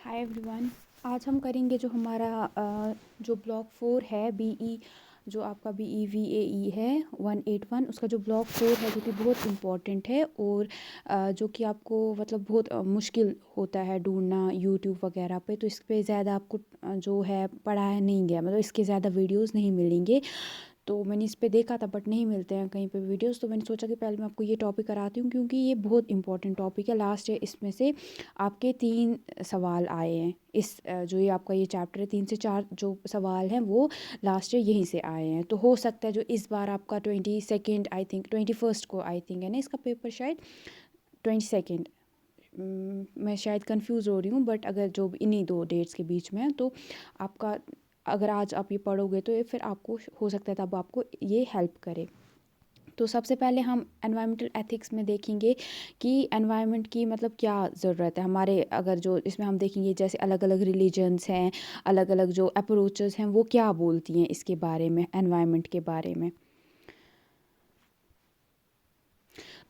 Hi everyone. आज हम करेंगे जो हमारा जो ब्लॉक 4 है बीई, जो आपका बीई वीएई है 181, उसका जो ब्लॉक 4 है जो कि बहुत इम्पोर्टेंट है और जो कि आपको मतलब बहुत मुश्किल होता है ढूंढना यूट्यूब वगैरह पे। तो इस पे ज़्यादा आपको जो है पढ़ाया नहीं गया, मतलब इसके ज़्यादा वीडियोस नहीं मिलेंगे। तो मैंने इस पे देखा था बट नहीं मिलते हैं कहीं पे वीडियोस, तो मैंने सोचा कि पहले मैं आपको ये टॉपिक कराती हूँ क्योंकि ये बहुत इंपॉर्टेंट टॉपिक है। लास्ट है इसमें से आपके 3 सवाल आए हैं। इस जो ये आपका ये चैप्टर है 3 से 4 जो सवाल हैं वो लास्ट ईयर यहीं से आए हैं। तो हो सकता है जो इस बार आपका 22 आई थिंक 21 को आई थिंक है ना इसका पेपर, शायद 22। मैं शायद कंफ्यूज हो रही हूँ बट अगर जो भी इन्हीं 2 डेट्स के बीच में है तो आपका, अगर आज आप ये पढ़ोगे तो ये फिर आपको हो सकता है तब आपको ये हेल्प करे। तो सबसे पहले हम एनवायरमेंटल एथिक्स में देखेंगे कि एनवायरनमेंट की मतलब क्या ज़रूरत है हमारे, अगर जो इसमें हम देखेंगे जैसे अलग अलग रिलीजन्स हैं, अलग अलग जो अप्रोचेस हैं वो क्या बोलती हैं इसके बारे में, एनवायरनमेंट के बारे में।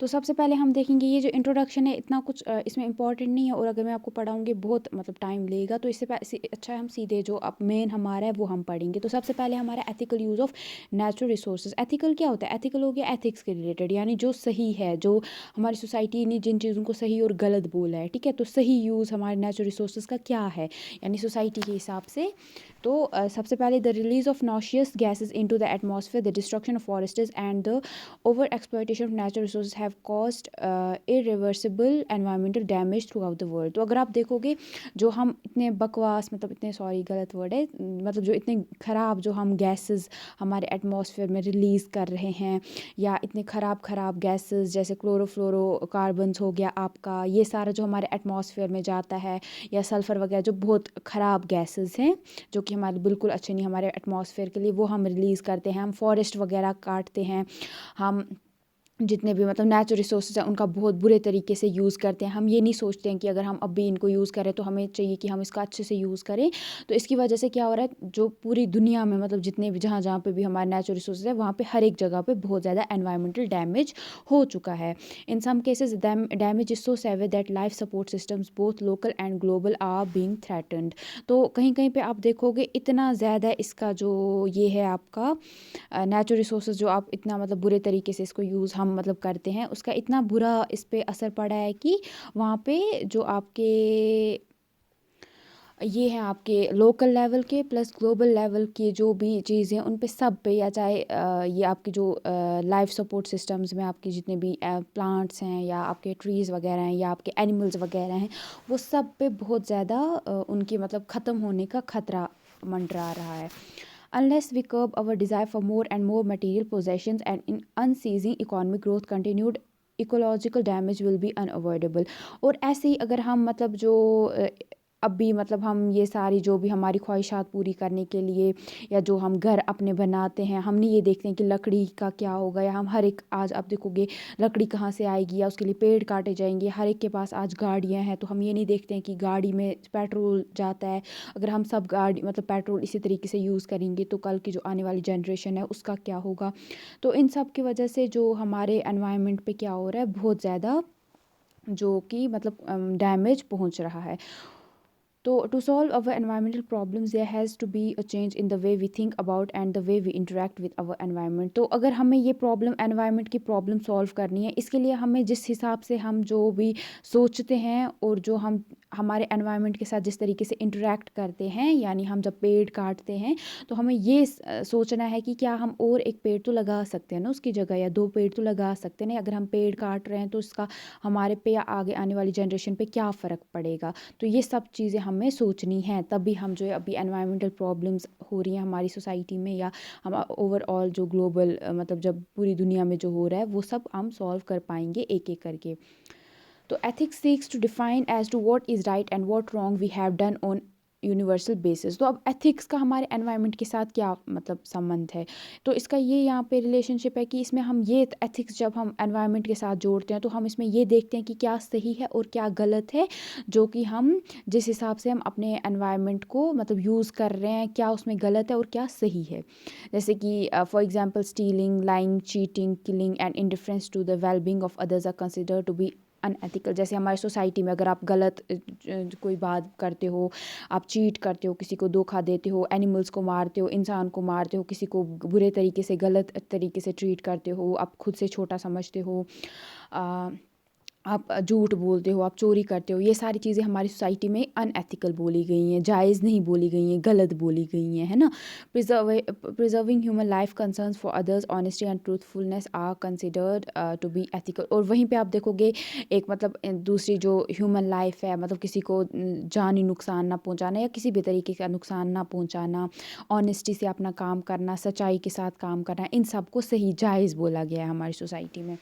तो सबसे पहले हम देखेंगे ये जो इंट्रोडक्शन है इतना कुछ इसमें इंपॉर्टेंट नहीं है और अगर मैं आपको पढ़ाऊँगी बहुत मतलब टाइम लेगा, तो इससे अच्छा है हम सीधे जो अब मेन हमारा है वो हम पढ़ेंगे। तो सबसे पहले हमारा ethical use of natural resources. Ethical क्या होता है? एथिकल हो गया एथिक्स के रिलेटेड, यानी जो सही है, जो हमारी सोसाइटी ने जिन चीज़ों को सही और गलत बोला है, ठीक है। तो सही यूज़ हमारे नेचुरल रिसोर्सेज का क्या है, यानी सोसाइटी के हिसाब से। तो सबसे पहले the release of nauseous gases into the atmosphere, the destruction of forests and the over exploitation of natural resources have caused irreversible environmental damage through out the world. तो अगर आप देखोगे जो हम इतने बकवास, मतलब इतने, सॉरी गलत वर्ड है, मतलब जो इतने ख़राब जो हम गैसेस हमारे एटमॉस्फेयर में रिलीज़ कर रहे हैं, या इतने ख़राब गैसेस जैसे क्लोरोफ्लोरोकार्बन्स हो गया आपका, ये सारा जो हमारे एटमॉस्फेयर में जाता है, या सल्फ़र वगैरह जो बहुत ख़राब गैसेस हैं जो कि हमारे बिल्कुल अच्छे नहीं हमारे एटमॉस्फेयर के लिए, वो हम रिलीज़ करते हैं। हम फॉरेस्ट वगैरह काटते हैं, हम जितने भी मतलब नेचुरल रिसोर्सेज हैं उनका बहुत बुरे तरीके से यूज़ करते हैं। हम ये नहीं सोचते हैं कि अगर हम अभी इनको यूज़ करें तो हमें चाहिए कि हम इसका अच्छे से यूज़ करें। तो इसकी वजह से क्या हो रहा है, जो पूरी दुनिया में मतलब जितने भी जहाँ जहाँ पे भी हमारे नेचुरल रिसोर्सेज है वहाँ पे हर एक जगह पे बहुत ज़्यादा एनवायरमेंटल डैमेज हो चुका है। In some cases damage is so severe that life support systems both local and global are being threatened. तो कहीं कहीं पे आप देखोगे इतना ज़्यादा इसका जो ये है आपका नेचुरल रिसोर्सेज जो आप इतना मतलब बुरे तरीके से इसको यूज़ हम मतलब करते हैं, उसका इतना बुरा इस पे असर पड़ा है कि वहाँ पे जो आपके ये हैं आपके लोकल लेवल के प्लस ग्लोबल लेवल की जो भी चीज़ें उन पे सब पे, या चाहे ये आपकी जो लाइफ सपोर्ट सिस्टम्स में आपकी जितने भी प्लांट्स हैं या आपके ट्रीज़ वगैरह हैं या आपके एनिमल्स वगैरह हैं, वो सब पे बहुत ज़्यादा उनकी मतलब ख़त्म होने का खतरा मंडरा रहा है। Unless we curb our desire for more and more material possessions and in unceasing economic growth, continued ecological damage will be unavoidable. और ऐसे ही अगर हम मतलब जो अभी मतलब हम ये सारी जो भी हमारी ख्वाहिशात पूरी करने के लिए, या जो हम घर अपने बनाते हैं, हम नहीं ये देखते हैं कि लकड़ी का क्या होगा, या हम हर एक, आज आप देखोगे लकड़ी कहाँ से आएगी, या उसके लिए पेड़ काटे जाएंगे। हर एक के पास आज गाड़ियाँ हैं, तो हम ये नहीं देखते हैं कि गाड़ी में पेट्रोल जाता है। अगर हम सब गाड़ी मतलब पेट्रोल इसी तरीके से यूज़ करेंगे तो कल की जो आने वाली जनरेशन है उसका क्या होगा। तो इन सब की वजह से जो हमारे एनवायरनमेंट पे क्या हो रहा है, बहुत ज़्यादा जो कि मतलब डैमेज पहुंच रहा है। तो to solve our environmental problems there has to be a change in the way we think about and the way we interact with our environment. तो अगर हमें ये प्रॉब्लम, एनवायरनमेंट की प्रॉब्लम सॉल्व करनी है, इसके लिए हमें जिस हिसाब से हम जो भी सोचते हैं और जो हम हमारे एनवायरनमेंट के साथ जिस तरीके से इंटरेक्ट करते हैं, यानी हम जब पेड़ काटते हैं तो हमें ये सोचना है कि क्या हम और एक पेड़ तो लगा सकते हैं ना उसकी जगह, या 2 पेड़ तो लगा सकते हैं ना। अगर हम पेड़ काट रहे हैं तो इसका हमारे पे या आगे आने वाली जनरेशन पे क्या फ़र्क पड़ेगा। तो ये सब चीज़ें हमें सोचनी हैं, तभी हम जो है अभी एनवायरमेंटल प्रॉब्लम्स हो रही हैं हमारी सोसाइटी में, या हम ओवरऑल जो ग्लोबल मतलब जब पूरी दुनिया में जो हो रहा है वो सब हम सॉल्व कर पाएंगे एक एक करके। तो ethics seeks to define as to what is right and what wrong we have done on universal basis. तो अब एथिक्स का हमारे एनवायरनमेंट के साथ क्या मतलब संबंध है, तो इसका ये यहाँ पे रिलेशनशिप है कि इसमें हम ये एथिक्स जब हम एनवायरनमेंट के साथ जोड़ते हैं तो हम इसमें ये देखते हैं कि क्या सही है और क्या गलत है, जो कि हम जिस हिसाब से हम अपने एनवायरनमेंट को मतलब यूज़ कर रहे हैं, क्या उसमें गलत है और क्या सही है। जैसे कि for example stealing, lying, cheating, killing and indifference to the wellbeing of others are considered to be unethical. जैसे हमारी सोसाइटी में अगर आप गलत कोई बात करते हो, आप चीट करते हो, किसी को धोखा देते हो, एनिमल्स को मारते हो, इंसान को मारते हो, किसी को बुरे तरीके से गलत तरीके से ट्रीट करते हो, आप खुद से छोटा समझते हो, आ, आप झूठ बोलते हो, आप चोरी करते हो, ये सारी चीज़ें हमारी सोसाइटी में अनएथिकल बोली गई हैं, जायज़ नहीं बोली गई हैं, गलत बोली गई हैं, है ना। Preserving human life concerns for others, honesty and truthfulness are considered to be ethical. और वहीं पे आप देखोगे एक मतलब दूसरी जो ह्यूमन लाइफ है, मतलब किसी को जानी नुकसान ना पहुंचाना या किसी भी तरीके का नुकसान ना पहुंचाना, ऑनेस्टी से अपना काम करना, सच्चाई के साथ काम करना, इन सब को सही जायज़ बोला गया है हमारी सोसाइटी में।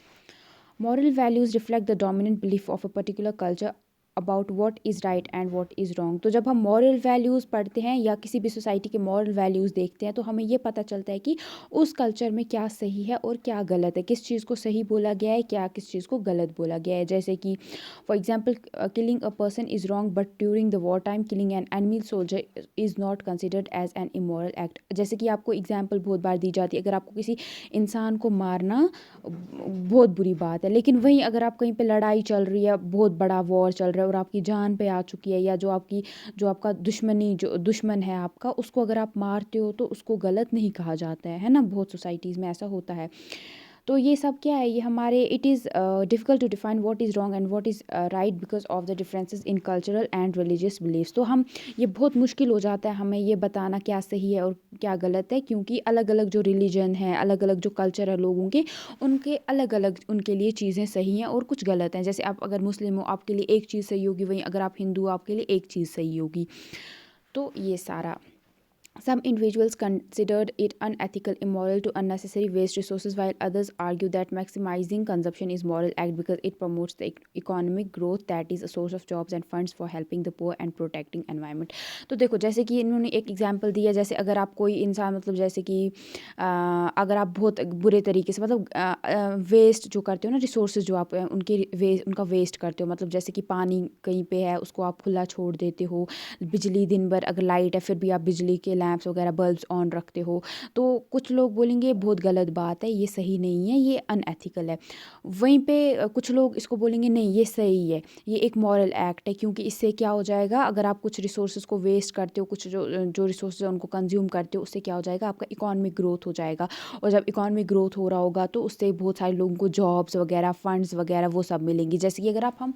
Moral values reflect the dominant belief of a particular culture about what is right and what is wrong। तो जब हम moral values पढ़ते हैं या किसी भी सोसाइटी के moral values देखते हैं तो हमें ये पता चलता है कि उस कल्चर में क्या सही है और क्या गलत है, किस चीज़ को सही बोला गया है, क्या किस चीज़ को गलत बोला गया है। जैसे कि for example killing a person is wrong but during the war time killing an enemy soldier is not considered as an immoral act. जैसे कि आपको एग्जाम्पल बहुत बार दी जाती है, अगर आपको किसी इंसान को मारना बहुत बुरी बात है, लेकिन वहीं अगर आप कहीं पे लड़ाई चल रही है, बहुत बड़ा वॉर चल रहा है और आपकी जान पे आ चुकी है, या जो आपका जो दुश्मन है आपका, उसको अगर आप मारते हो तो उसको गलत नहीं कहा जाता है ना। बहुत सोसाइटीज़ में ऐसा होता है। तो ये सब क्या है, ये हमारे it is difficult to define what is wrong and what is right because of the differences in cultural and religious believes. तो हम ये बहुत मुश्किल हो जाता है हमें ये बताना क्या सही है और क्या गलत है, क्योंकि अलग अलग जो रिलीजन है, अलग अलग जो कल्चर है लोगों के, उनके अलग अलग उनके लिए चीज़ें सही हैं और कुछ गलत हैं। जैसे आप अगर मुस्लिम हो, आपके लिए एक चीज़ सही होगी, वहीं अगर आप हिंदू हो, आपके लिए एक चीज़ सही होगी। तो ये सारा some individuals considered it unethical, immoral to unnecessary waste resources, while others argue that maximizing consumption is moral act because it promotes the economic growth that is a source of jobs and funds for helping the poor and protecting environment। तो देखो जैसे कि इन्होंने एक example दिया, जैसे अगर आप कोई इंसान मतलब जैसे कि अगर आप बहुत बुरे तरीके से मतलब वेस्ट जो करते हो ना, रिसोर्सेज जो आप उनका वेस्ट करते हो, मतलब जैसे कि पानी कहीं पे है उसको आप खुला छोड़ देते हो, बिजली दिन भर अगर लाइट है फिर भी आप बिजली के लैंप्स वगैरह बल्ब्स ऑन रखते हो, तो कुछ लोग बोलेंगे बहुत गलत बात है, ये सही नहीं है, ये अनएथिकल है। वहीं पे कुछ लोग इसको बोलेंगे नहीं ये सही है, ये एक मॉरल एक्ट है, क्योंकि इससे क्या हो जाएगा, अगर आप कुछ रिसोर्सेज को वेस्ट करते हो, कुछ जो रिसोर्सेज उनको कंज्यूम करते हो, उससे क्या हो जाएगा, आपका इकोनॉमिक ग्रोथ हो जाएगा। और जब इकोनॉमिक ग्रोथ हो रहा होगा तो उससे बहुत सारे लोगों को जॉब्स वगैरह, फंड्स वगैरह वो सब मिलेंगी। जैसे कि अगर हम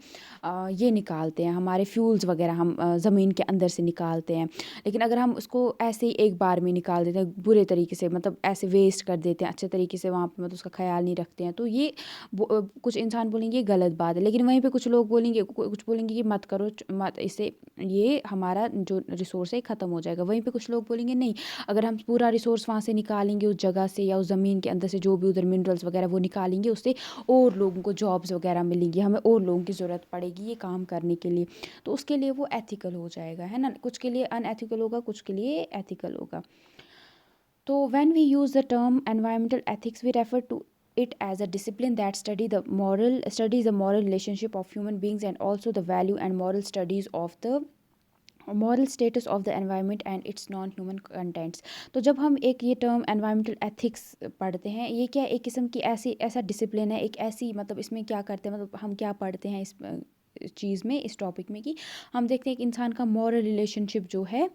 ये निकालते हैं, हमारे फ्यूल्स वगैरह हम ज़मीन के अंदर से निकालते हैं, लेकिन अगर हम उसको ऐसे ही एक बार में निकाल देते हैं बुरे तरीके से, मतलब ऐसे वेस्ट कर देते हैं, अच्छे तरीके से वहाँ पर मतलब उसका ख्याल नहीं रखते हैं, तो ये कुछ इंसान बोलेंगे ये गलत बात है। लेकिन वहीं पे कुछ लोग बोलेंगे, कुछ बोलेंगे कि मत करो, मत, इससे ये हमारा जो रिसोर्स है ख़त्म हो जाएगा। वहीं पे कुछ लोग बोलेंगे नहीं, अगर हम पूरा रिसोर्स वहाँ से निकालेंगे उस जगह से या उस ज़मीन के अंदर से जो भी उधर मिनरल्स वगैरह वो निकालेंगे, उससे और लोगों को जॉब्स वगैरह मिलेंगी, हमें और लोगों की ज़रूरत पड़ेगी ये काम करने के लिए, तो उसके लिए वो एथिकल हो जाएगा, है ना। कुछ के लिए अनएथिकल होगा, कुछ के लिए एथिकल होगा। तो when we use the term environmental ethics we refer to it as a discipline that studies the moral relationship of human beings and also the value and moral studies of the moral status of the environment and it's non human contents. तो जब हम एक ये term environmental ethics पढ़ते हैं, ये क्या एक किस्म की ऐसा डिसिप्लिन है, एक ऐसी मतलब इसमें क्या करते हैं, मतलब हम क्या पढ़ते हैं इस चीज़ में, इस टॉपिक में, कि हम देखते हैं कि इंसान का मॉरल रिलेशनशिप जो है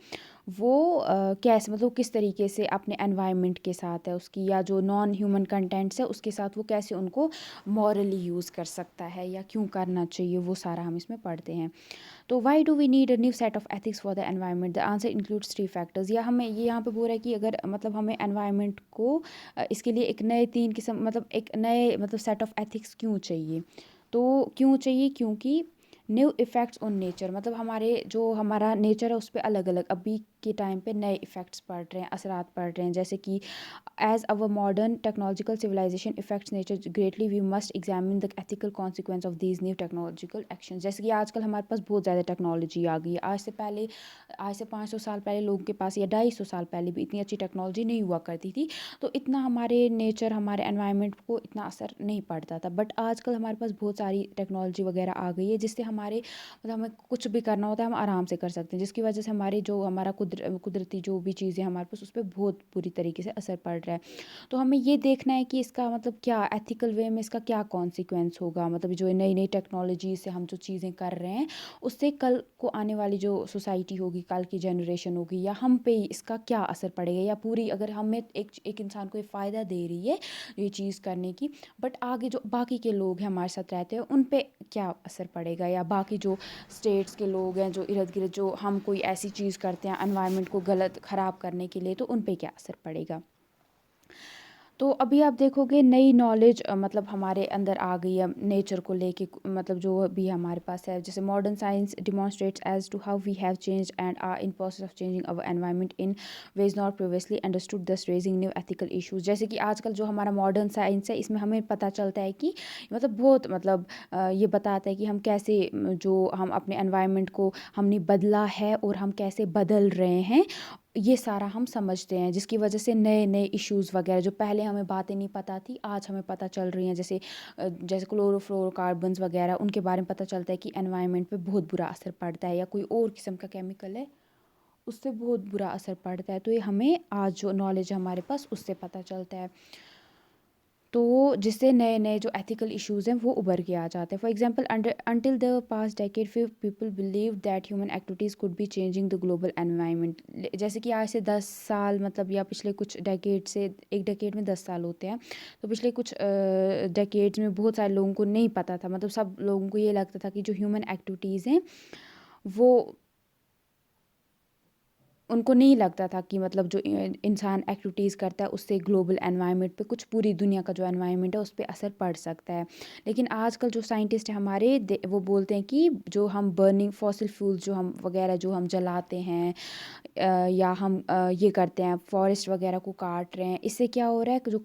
वो कैसे, मतलब किस तरीके से अपने एनवायरनमेंट के साथ है उसकी, या जो नॉन ह्यूमन कंटेंट्स है उसके साथ वो कैसे उनको मॉरली यूज़ कर सकता है या क्यों करना चाहिए, वो सारा हम इसमें पढ़ते हैं। तो why do we need a new set of ethics for the environment, the answer includes 3 factors. या हमें ये यहाँ पे बोल रहा है कि अगर मतलब हमें एनवायरनमेंट को इसके लिए एक नए 3 किस्म मतलब एक नए मतलब सेट ऑफ एथिक्स क्यों चाहिए। तो क्यों चाहिए, क्योंकि न्यू इफ़ेक्ट्स ऑन नेचर, मतलब हमारा नेचर है उस पर अलग अलग अभी के टाइम पे नए इफ़ेक्ट्स पड़ रहे हैं, असरात पड़ रहे हैं। जैसे कि as our modern technological civilization effects nature greatly we must examine the ethical consequence of these new technological action. जैसे कि आजकल हमारे पास बहुत ज़्यादा टेक्नोलॉजी आ गई है, आज से 500 साल पहले लोगों के पास या 250 साल पहले भी इतनी अच्छी टेक्नोलॉजी नहीं हुआ करती थी, तो इतना हमारे नेचर, हमारे एनवायरनमेंट को इतना असर नहीं पड़ता था। बट आजकल हमारे पास बहुत सारी टेक्नोलॉजी वगैरह आ गई है जिससे हमारे हमारे मतलब हमें कुछ भी करना होता है हम आराम से कर सकते हैं, जिसकी वजह से हमारी जो हमारा कुदरती जो भी चीज़ें हमारे पास उस पे बहुत बुरी तरीके से असर पड़ रहा है। तो हमें ये देखना है कि इसका मतलब क्या एथिकल वे में इसका क्या कॉन्सिक्वेंस होगा, मतलब जो नई नई टेक्नोलॉजी से हम जो चीज़ें कर रहे हैं उससे कल को आने वाली जो सोसाइटी होगी, कल की जनरेशन होगी, या हम पे इसका क्या असर पड़ेगा, या पूरी अगर हमें एक इंसान को ये फ़ायदा दे रही है ये चीज़ करने की, बट आगे जो बाकी के लोग हैं हमारे साथ रहते हैं उन पे क्या असर पड़ेगा, या बाकी जो स्टेट्स के लोग हैं जो इर्द गिर्द जो हम कोई ऐसी चीज़ करते हैं एनवायरनमेंट को गलत ख़राब करने के लिए, तो उन पे क्या असर पड़ेगा। तो अभी आप देखोगे नई नॉलेज मतलब हमारे अंदर आ गई है नेचर को लेके, मतलब जो भी हमारे पास है, जैसे modern science demonstrates as to how we have change and are in process of changing our environment in ways not previously understood, thus raising new ethical issues. जैसे कि आजकल जो हमारा मॉडर्न साइंस है इसमें हमें पता चलता है कि मतलब बहुत मतलब ये बताता है कि हम कैसे जो हम अपने एनवायरनमेंट को हमने बदला है और हम कैसे बदल रहे हैं, ये सारा हम समझते हैं, जिसकी वजह से नए नए इश्यूज़ वगैरह जो पहले हमें बातें नहीं पता थी आज हमें पता चल रही हैं, जैसे जैसे क्लोरोफ्लोरोकार्बन्स वगैरह उनके बारे में पता चलता है कि एनवायरनमेंट पे बहुत बुरा असर पड़ता है, या कोई और किस्म का केमिकल है उससे बहुत बुरा असर पड़ता है। तो ये हमें आज जो नॉलेज है हमारे पास उससे पता चलता है, तो जिससे नए नए जो एथिकल इश्यूज हैं वो उभर के आ जाते हैं। For example until the past decade few people believe that human activities could be changing the global environment. जैसे कि आज से 10 साल मतलब या पिछले कुछ डेकेड से, एक डेकेड में 10 साल होते हैं, तो पिछले कुछ डेकेड्स में बहुत सारे लोगों को नहीं पता था, मतलब सब लोगों को ये लगता था कि जो ह्यूमन एक्टिविटीज़ हैं वो उनको नहीं लगता था कि मतलब जो इंसान एक्टिविटीज़ करता है उससे ग्लोबल एनवायरनमेंट पे, कुछ पूरी दुनिया का जो एनवायरनमेंट है उस पे असर पड़ सकता है। लेकिन आजकल जो साइंटिस्ट हैं हमारे वो बोलते हैं कि जो हम बर्निंग फॉसिल फ्यूल्स जो हम वगैरह जो हम जलाते हैं या हम ये करते हैं फॉरेस्ट वगैरह को काट रहे हैं, इससे क्या हो रहा है कि जो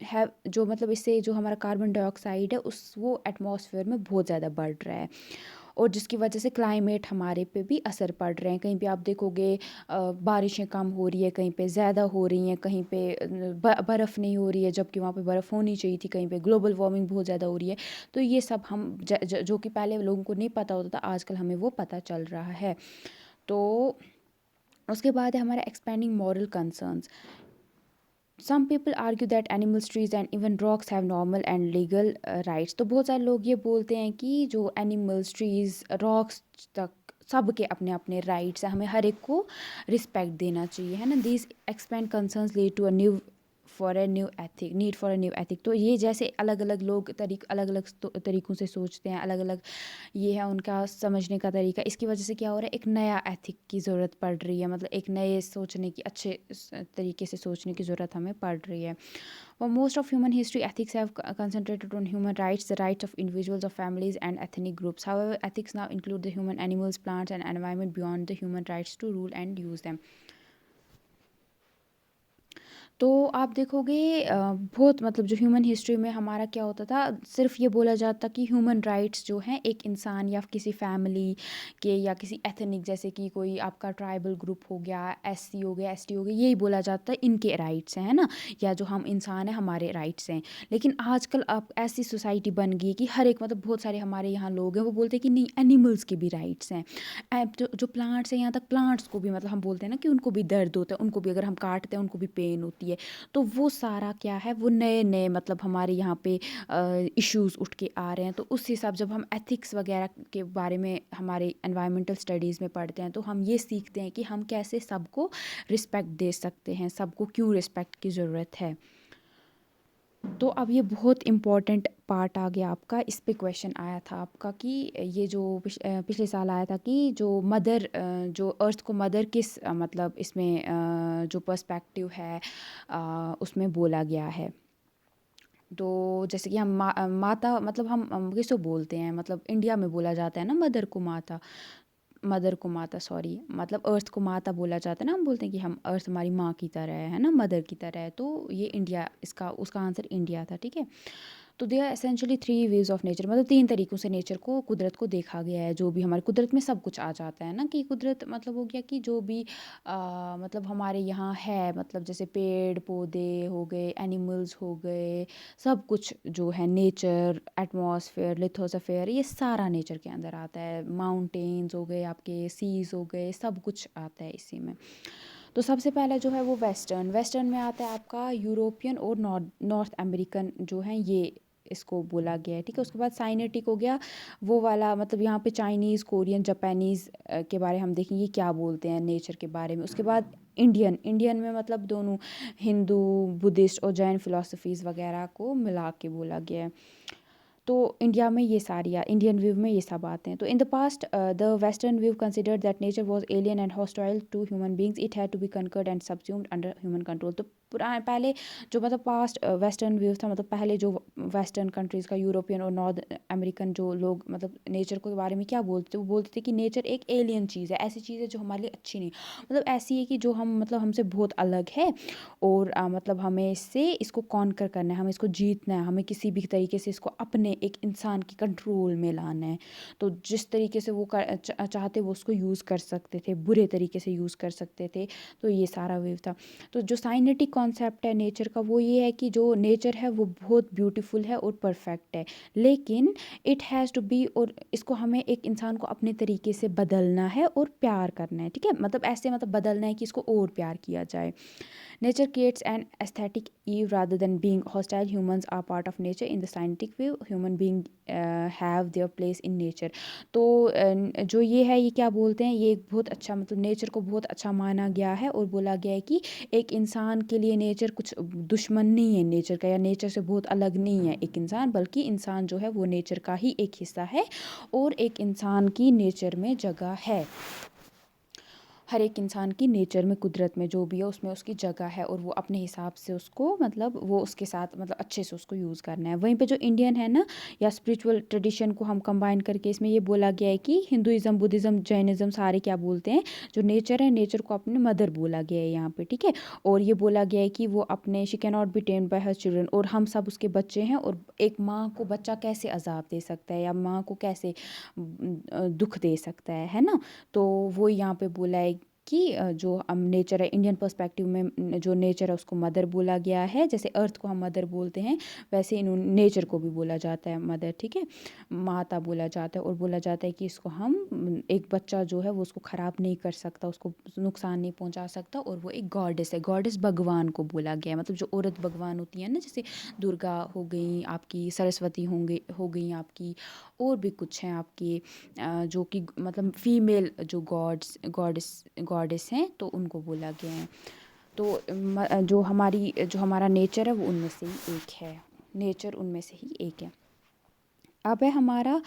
है जो मतलब इससे जो हमारा कार्बन डाइऑक्साइड है उस वो एटमॉस्फेयर में बहुत ज़्यादा बढ़ रहा है, और जिसकी वजह से क्लाइमेट हमारे पे भी असर पड़ रहे हैं। कहीं पे आप देखोगे बारिशें कम हो रही है, कहीं पे ज़्यादा हो रही हैं, कहीं पे बर्फ़ नहीं हो रही है जबकि वहाँ पे बर्फ़ होनी चाहिए थी, कहीं पे ग्लोबल वार्मिंग बहुत ज़्यादा हो रही है। तो ये सब हम जो कि पहले लोगों को नहीं पता होता था आजकल हमें वो पता चल रहा है। तो उसके बाद है हमारा expanding moral concerns. Some people argue that animals trees and even rocks have normal and legal rights. तो बहुत सारे लोग ये बोलते हैं कि जो एनिमल्स ट्रीज रॉक्स तक सब के अपने अपने राइट्स हैं, हमें हर एक को रिस्पेक्ट देना चाहिए, है ना। These expand concerns lead to a new for a new ethic, need for a new ethic. तो ये जैसे अलग अलग लोग अलग अलग तरीक़ों से सोचते हैं, अलग अलग ये है उनका समझने का तरीका, इसकी वजह से क्या हो रहा है एक नया एथिक की ज़रूरत पड़ रही है, मतलब एक नए सोचने की अच्छे तरीके से सोचने की ज़रूरत हमें पड़ रही है। For most of human history, ethics have concentrated on human rights, the rights of individuals, of families, and ethnic groups. However, ethics now include the human, animals, plants, and environment beyond the human rights to rule and use them. तो आप देखोगे बहुत मतलब जो human history में हमारा क्या होता था, सिर्फ ये बोला जाता कि ह्यूमन राइट्स जो हैं एक इंसान या किसी फैमिली के या किसी एथनिक, जैसे कि कोई आपका ट्राइबल ग्रुप हो गया, एससी हो गया, एसटी हो गया, यही बोला जाता है इनके राइट्स हैं, है ना, या जो हम इंसान हैं हमारे राइट्स हैं। लेकिन आजकल अब ऐसी सोसाइटी बन गई कि हर एक मतलब बहुत सारे हमारे यहाँ लोग हैं वो बोलते हैं कि नहीं एनिमल्स के भी राइट्स हैं। जो प्लांट्स हैं यहाँ तक प्लांट्स को भी मतलब हम बोलते हैं ना कि उनको भी दर्द होता है, उनको भी अगर हम काटते हैं उनको भी पेन होती है। तो वो सारा क्या है वो नए नए मतलब हमारे यहाँ पे इश्यूज उठ के आ रहे हैं। तो उस हिसाब जब हम एथिक्स वगैरह के बारे में हमारे एनवायरमेंटल स्टडीज़ में पढ़ते हैं तो हम ये सीखते हैं कि हम कैसे सबको रिस्पेक्ट दे सकते हैं, सबको क्यों रिस्पेक्ट की ज़रूरत है। तो अब ये बहुत इम्पोर्टेंट पार्ट आ गया आपका, इस पे क्वेश्चन आया था आपका कि ये जो पिछले साल आया था कि जो मदर जो अर्थ को मदर किस मतलब इसमें जो पर्सपेक्टिव है उसमें बोला गया है। तो जैसे कि हम माता मतलब हम किसको बोलते हैं, मतलब इंडिया में बोला जाता है ना मदर को माता, मदर को माता सॉरी मतलब अर्थ को माता बोला जाता है ना, हम बोलते हैं कि हम अर्थ हमारी माँ की तरह है ना, मदर की तरह है। तो ये इंडिया इसका उसका आंसर इंडिया था, ठीक है। तो they are essentially three views of nature, मतलब तीन तरीक़ों से नेचर को, कुदरत को देखा गया है। जो भी हमारी कुदरत में सब कुछ आ जाता है ना, कि कुदरत मतलब हो गया कि जो भी मतलब हमारे यहाँ है, मतलब जैसे पेड़ पौधे हो गए, एनिमल्स हो गए, सब कुछ जो है नेचर, एटमॉस्फेयर, लिथोस्फेयर, ये सारा नेचर के अंदर आता है। माउंटेन्स हो गए आपके, सीज़ हो गए, सब कुछ आता है इसी में। तो सबसे पहले जो है वो वेस्टर्न, वेस्टर्न में आता है आपका यूरोपियन और नॉर्थ अमेरिकन जो है, ये इसको बोला गया है, ठीक है। उसके बाद साइनेटिक हो गया वो वाला, मतलब यहाँ पे चाइनीज़, कोरियन, जापानीज़ के बारे हम देखेंगे क्या बोलते हैं नेचर के बारे में। उसके बाद इंडियन, इंडियन में मतलब दोनों हिंदू, बुद्धिस्ट और जैन फिलोसफीज़ वगैरह को मिला के बोला गया है। तो इंडिया में ये सारी, या इंडियन व्यू में ये सब आते हैं। तो in the past the western view considered that nature was alien and hostile to human beings, it had to be conquered and subsumed under human control. तो पहले जो मतलब पास्ट वेस्टर्न व्यू था, मतलब पहले जो वेस्टर्न कंट्रीज़ का, European और नॉर्थ अमेरिकन जो लोग मतलब नेचर के बारे में क्या बोलते थे, वो बोलते थे कि नेचर एक एलियन चीज़ है, ऐसी चीज़ है जो हमारे लिए अच्छी नहीं, मतलब ऐसी है कि जो हम मतलब हमसे बहुत अलग है, और मतलब हमें इसको कॉन्कर करना है, हमें इसको जीतना है, हमें किसी भी तरीके से इसको अपने एक इंसान की कंट्रोल में लाना है। तो जिस तरीके से वो चाहते वो उसको यूज़ कर सकते थे, बुरे तरीके से यूज़ कर सकते थे। तो ये सारा वेव था। तो जो साइनेटिक कॉन्सेप्ट है नेचर का, वो ये है कि जो नेचर है वो बहुत ब्यूटीफुल है और परफेक्ट है, लेकिन इट हैज़ टू बी, और इसको हमें एक इंसान को अपने तरीके से बदलना है और प्यार करना है, ठीक है। मतलब ऐसे मतलब बदलना है कि इसको और प्यार किया जाए। Nature creates an aesthetic eve rather than being hostile. Humans are part of nature. In the scientific view, human being have their place in nature. तो जो ये है, ये क्या बोलते हैं, ये एक बहुत अच्छा, मतलब नेचर को बहुत अच्छा माना गया है और बोला गया है कि एक इंसान के लिए नेचर कुछ दुश्मन नहीं है नेचर का, या नेचर से बहुत अलग नहीं है एक इंसान, बल्कि इंसान जो है वो नेचर का ही एक हिस्सा है, और एक इंसान की नेचर में जगह है। हर एक इंसान की नेचर में, कुदरत में जो भी है उसमें उसकी जगह है, और वो अपने हिसाब से उसको, मतलब वो उसके साथ मतलब अच्छे से उसको यूज़ करना है। वहीं पे जो इंडियन है ना, या स्पिरिचुअल ट्रेडिशन को हम कंबाइन करके इसमें ये बोला गया है कि हिंदुइज़्म, बुद्धिज़्म, जैनिज़्म सारे क्या बोलते हैं, जो नेचर है, नेचर को अपने मदर बोला गया है यहाँ पे, ठीक है। और ये बोला गया है कि वो अपने, she can not be tamed bye her children, और हम सब उसके बच्चे हैं, और एक माँ को बच्चा कैसे अजाब दे सकता है, या माँ को कैसे दुख दे सकता है ना। तो वो यहाँ पे बोला है कि जो हम नेचर है, इंडियन पर्सपेक्टिव में जो नेचर है उसको मदर बोला गया है। जैसे अर्थ को हम मदर बोलते हैं, वैसे इन नेचर को भी बोला जाता है मदर, ठीक है, माता बोला जाता है। और बोला जाता है कि इसको हम, एक बच्चा जो है वो उसको ख़राब नहीं कर सकता, उसको नुकसान नहीं पहुंचा सकता, और वो एक गॉडेस है। गॉडेस भगवान को बोला गया है, मतलब जो औरत भगवान होती है ना, जैसे दुर्गा हो गई आपकी, सरस्वती हो गई आपकी, और भी कुछ हैं आपकी जो कि मतलब फीमेल जो गॉडेस हैं, तो उनको बोला गया है। तो जो हमारा नेचर है वो उनमें से ही एक है, नेचर उनमें से ही एक है। अब है हमारा,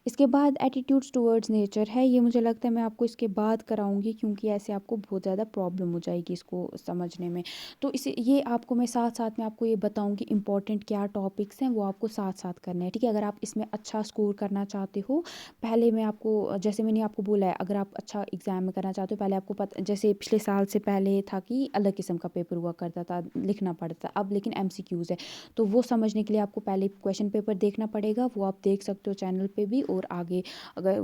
इसके बाद एटीट्यूड्स टुवर्ड्स नेचर है। ये मुझे लगता है मैं आपको इसके बाद कराऊंगी, क्योंकि ऐसे आपको बहुत ज़्यादा प्रॉब्लम हो जाएगी इसको समझने में। तो इसे, ये आपको मैं साथ साथ में आपको ये बताऊंगी इंपॉर्टेंट क्या टॉपिक्स हैं, वो आपको साथ साथ करने हैं, ठीक है। अगर आप इसमें अच्छा स्कोर करना चाहते हो, पहले मैं आपको, जैसे मैंने आपको बोला है, अगर आप अच्छा एग्ज़ाम में करना चाहते हो, पहले आपको पता, जैसे पिछले साल से पहले था कि अलग किस्म का पेपर हुआ करता था, लिखना पड़ता था, अब लेकिन MCQs है। तो वो समझने के लिए आपको पहले क्वेश्चन पेपर देखना पड़ेगा, वो आप देख सकते हो चैनल पे भी, और आगे अगर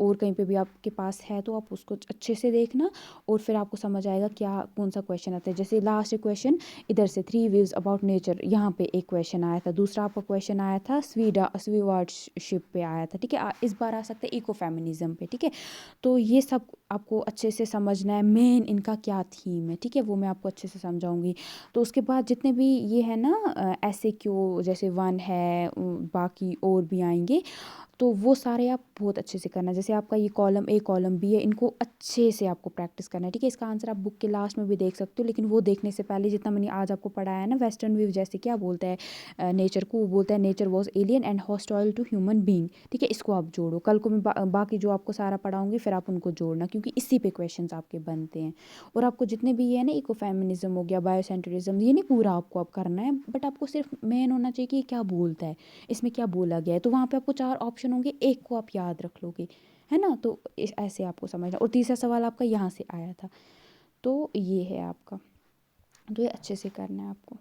और कहीं पे भी आपके पास है तो आप उसको अच्छे से देखना, और फिर आपको समझ आएगा क्या कौन सा क्वेश्चन आता है। जैसे लास्ट क्वेश्चन इधर से, 3 व्यूज़ अबाउट नेचर, यहाँ पे एक क्वेश्चन आया था। दूसरा आपका क्वेश्चन आया था स्वीवार्डशिप पे आया था, ठीक है। इस बार आ सकता है इको फेमिनिज्म पे, ठीक है। तो ये सब आपको अच्छे से समझना है, मेन इनका क्या थीम है, ठीक है, वो मैं आपको अच्छे से समझाऊंगी। तो उसके बाद जितने भी ये है ना ऐसे क्यों, जैसे 1 है, बाकी और भी आएंगे, तो वो सारे आप बहुत अच्छे से करना। जैसे आपका ये कॉलम A कॉलम B है, इनको अच्छे से आपको प्रैक्टिस करना है, ठीक है। इसका आंसर आप बुक के लास्ट में भी देख सकते हो, लेकिन वो देखने से पहले जितना मैंने आज आपको पढ़ाया है ना, वेस्टर्न व्यू जैसे क्या बोलता है नेचर को, वो बोलता है nature was alien and hostile to human being, ठीक है। इसको आप जोड़ो, कल को मैं बाकी जो आपको सारा पढ़ाऊँगी फिर आप उनको जोड़ना, क्योंकि इसी पे क्वेश्चन आपके बनते हैं। और आपको जितने भी ये है ना, इको फेमिनिज्म हो गया, बायोसेंट्रिज्म, ये नहीं पूरा आपको अब करना है, बट आपको सिर्फ मेन होना चाहिए कि ये क्या बोलता है, इसमें क्या बोला गया है। तो वहाँ पे आपको 4 ऑप्शन होंगे, एक को आप याद रख लोगे, है ना। तो ऐसे आपको समझना। और तीसरा सवाल आपका यहाँ से आया था, तो ये है आपका, तो ये अच्छे से करना है आपको।